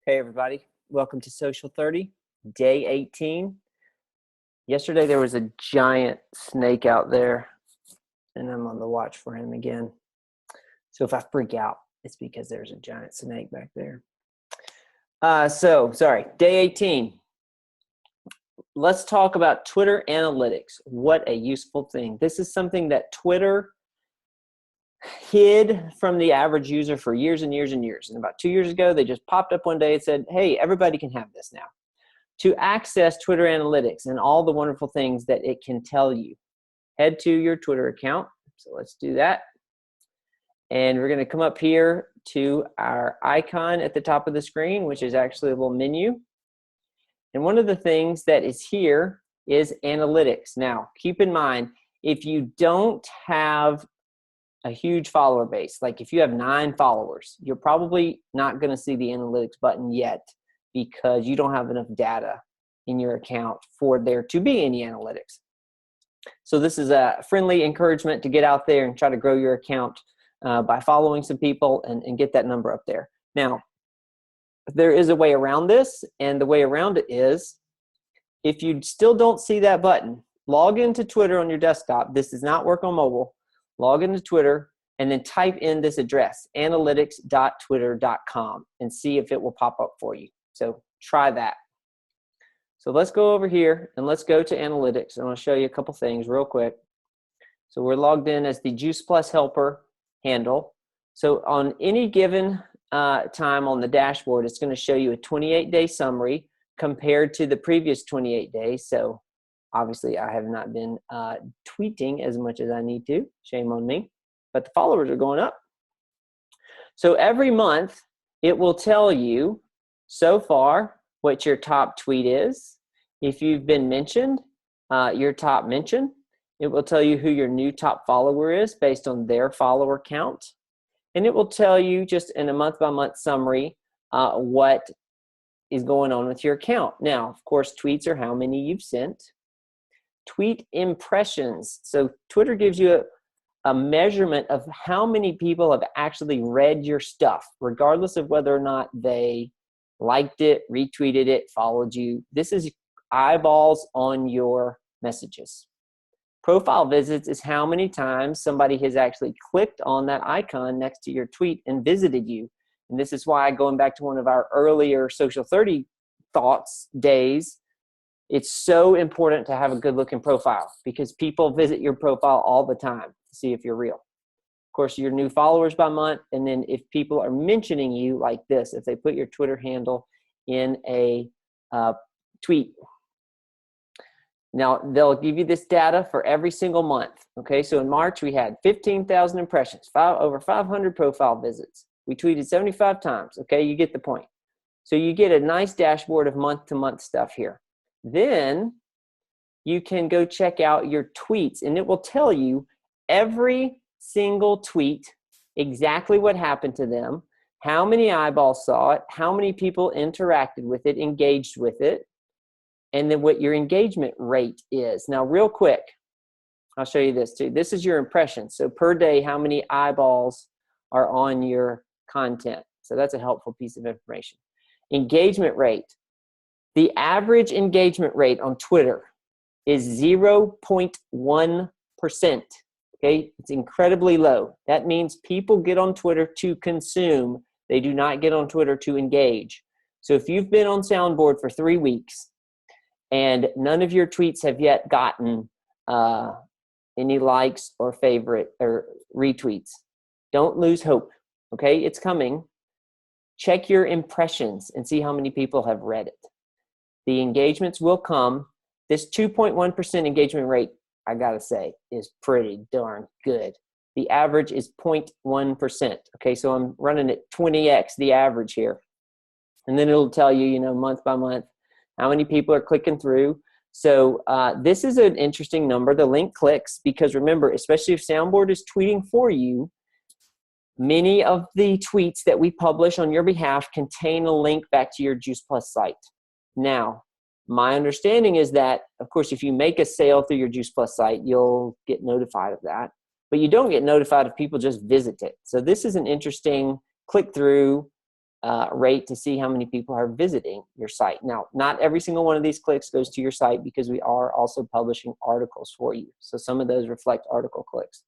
Hey everybody, welcome to Social 30, day 18. Yesterday there was a giant snake out there and I'm on the watch for him again. So if I freak out, it's because there's a giant snake back there. Day 18. Let's talk about Twitter analytics. What a useful thing. This is something that Twitter hid from the average user for years and years and years. And about 2 years ago, they just popped up one day and said, hey, everybody can have this now. To access Twitter analytics and all the wonderful things that it can tell you, head to your Twitter account. So let's do that. And we're going to come up here to our icon at the top of the screen, which is actually a little menu. And one of the things that is here is analytics. Now, keep in mind, if you don't have a huge follower base, like if you have 9 followers, you're probably not going to see the analytics button yet because you don't have enough data in your account for there to be any analytics. So this is a friendly encouragement to get out there and try to grow your account by following some people and get that number up there. Now, there is a way around this, and the way around it is if you still don't see that button, log into Twitter on your desktop. This does not work on mobile. Log into Twitter and then type in this address, analytics.twitter.com, and see if it will pop up for you. So try that. So let's go over here and let's go to analytics. And I'll show you a couple things real quick. So we're logged in as the Juice Plus Helper handle. So on any given time on the dashboard, it's going to show you a 28-day summary compared to the previous 28 days. So obviously, I have not been tweeting as much as I need to. Shame on me. But the followers are going up. So every month, it will tell you so far what your top tweet is. If you've been mentioned, your top mention. It will tell you who your new top follower is based on their follower count. And it will tell you just in a month-by-month summary what is going on with your account. Now, of course, tweets are how many you've sent. Tweet impressions. So Twitter gives you a measurement of how many people have actually read your stuff, regardless of whether or not they liked it, retweeted it, followed you. This is eyeballs on your messages. Profile visits is how many times somebody has actually clicked on that icon next to your tweet and visited you. And this is why, going back to one of our earlier Social 30 thoughts days, it's so important to have a good looking profile because people visit your profile all the time to see if you're real. Of course, your new followers by month, and then if people are mentioning you like this, if they put your Twitter handle in a tweet. Now, they'll give you this data for every single month. Okay, so in March, we had 15,000 impressions, over 500 profile visits. We tweeted 75 times. Okay, you get the point. So you get a nice dashboard of month-to-month stuff here. Then you can go check out your tweets, and it will tell you every single tweet, exactly what happened to them, how many eyeballs saw it, how many people interacted with it, engaged with it, and then what your engagement rate is. Now, real quick, I'll show you this too. This is your impressions. So per day, how many eyeballs are on your content. So that's a helpful piece of information. Engagement rate. The average engagement rate on Twitter is 0.1%. Okay, it's incredibly low. That means people get on Twitter to consume. They do not get on Twitter to engage. So if you've been on Soundboard for 3 weeks and none of your tweets have yet gotten any likes or favorite or retweets, don't lose hope. Okay, it's coming. Check your impressions and see how many people have read it. The engagements will come. This 2.1% engagement rate, I gotta say, is pretty darn good. The average is 0.1%. Okay, so I'm running at 20x the average here. And then it'll tell you, month by month, how many people are clicking through. So this is an interesting number. The link clicks because remember, especially if Soundboard is tweeting for you, many of the tweets that we publish on your behalf contain a link back to your Juice Plus site. Now, my understanding is that, of course, if you make a sale through your Juice Plus site, you'll get notified of that. But you don't get notified if people just visit it. So this is an interesting click-through rate to see how many people are visiting your site. Now, not every single one of these clicks goes to your site because we are also publishing articles for you. So some of those reflect article clicks.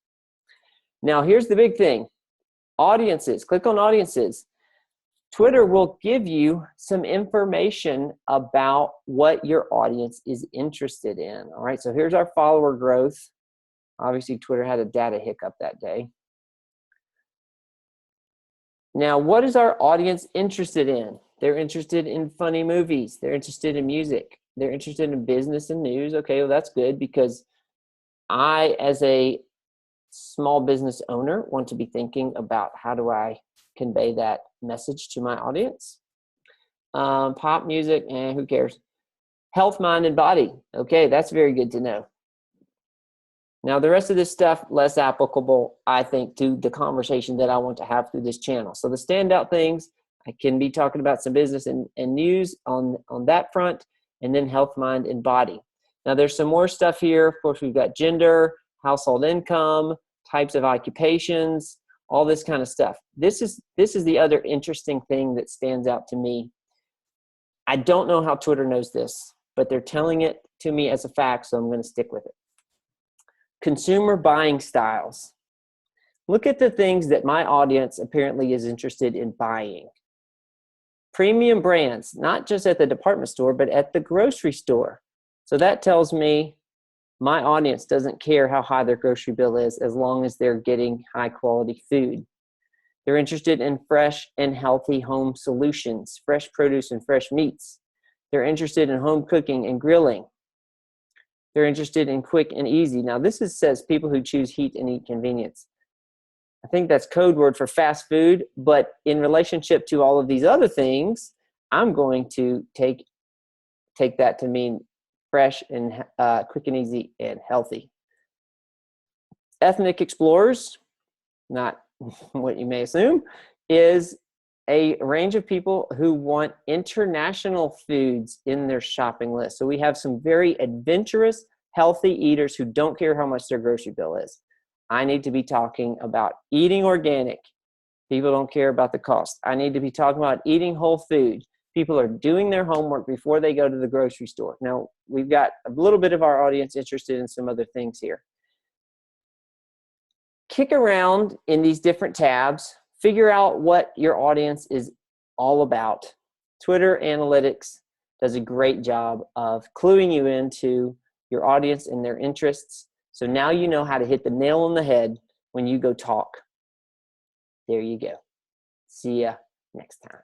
Now, here's the big thing. Audiences. Click on audiences. Twitter will give you some information about what your audience is interested in. All right, so here's our follower growth. Obviously, Twitter had a data hiccup that day. Now, what is our audience interested in? They're interested in funny movies. They're interested in music. They're interested in business and news. Okay, well, that's good because I, as a small business owner, want to be thinking about how do I convey that message to my audience. Pop music, who cares? Health, mind, and body. Okay, that's very good to know. Now, the rest of this stuff, less applicable, I think, to the conversation that I want to have through this channel. So the standout things, I can be talking about some business and news on that front, and then health, mind, and body. Now, there's some more stuff here. Of course, we've got gender, household income, types of occupations, all this kind of stuff. This is the other interesting thing that stands out to me. I don't know how Twitter knows this, but they're telling it to me as a fact, so I'm going to stick with it. Consumer buying styles. Look at the things that my audience apparently is interested in buying. Premium brands, not just at the department store, but at the grocery store. So that tells me my audience doesn't care how high their grocery bill is as long as they're getting high quality food. They're interested in fresh and healthy home solutions, fresh produce and fresh meats. They're interested in home cooking and grilling. They're interested in quick and easy. Now, this says people who choose heat and eat convenience. I think that's code word for fast food, but in relationship to all of these other things, I'm going to take that to mean fresh and quick and easy and healthy. Ethnic explorers, not what you may assume, is a range of people who want international foods in their shopping list. So we have some very adventurous, healthy eaters who don't care how much their grocery bill is. I need to be talking about eating organic. People don't care about the cost. I need to be talking about eating whole food. People are doing their homework before they go to the grocery store. Now, we've got a little bit of our audience interested in some other things here. Kick around in these different tabs. Figure out what your audience is all about. Twitter Analytics does a great job of cluing you into your audience and their interests. So now you know how to hit the nail on the head when you go talk. There you go. See ya next time.